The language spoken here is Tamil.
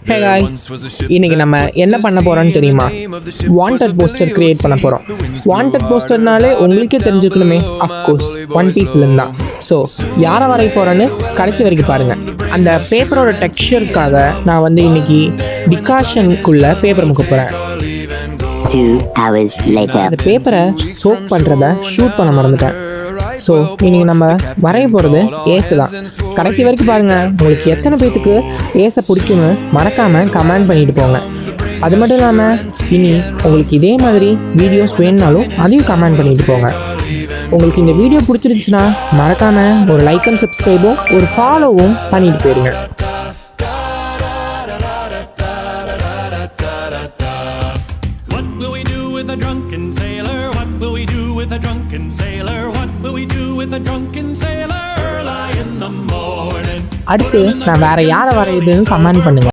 ஹே காய்ஸ், இன்னைக்கு நம்ம என்ன பண்ண போகிறோன்னு தெரியுமா? வாண்டட் போஸ்டர் க்ரியேட் பண்ண போகிறோம். வாண்டட் போஸ்டர்னாலே உங்களுக்கே தெரிஞ்சுக்கணுமே, அஃப்கோர்ஸ் ஒன் பீஸ்லேருந்து தான். ஸோ யாரை வரைய போகிறேன்னு கடைசி வரைக்கும் பாருங்கள். அந்த பேப்பரோட டெக்ஸ்சருக்காக நான் இன்னைக்கு டிகாஷனுக்குள்ளே பேப்பர் முக்க போகிறேன். 2 hours later. அந்த பேப்பரை சோக் பண்ணுறத ஷூட் பண்ண மறந்துட்டேன். ஸோ இன்றைக்கி நம்ம வரைய போகிறது ஏசு தான். கடைசி வரைக்கும் பாருங்கள். உங்களுக்கு எத்தனை பேர்த்துக்கு ஏசை பிடிக்குன்னு மறக்காமல் கமெண்ட் பண்ணிட்டு போங்க. அது மட்டும் இல்லாமல் இனி உங்களுக்கு இதே மாதிரி வீடியோஸ் வேணுனாலும் அதையும் கமெண்ட் பண்ணிட்டு போங்க. உங்களுக்கு இந்த வீடியோ பிடிச்சிருந்துச்சுன்னா மறக்காமல் ஒரு லைக் அண்ட் சப்ஸ்கிரைபும் ஒரு ஃபாலோவும் பண்ணிட்டு போயிருங்க. அடுத்து நான் வேற யாரை வரையுதுன்னு கமெண்ட் பண்ணுங்க.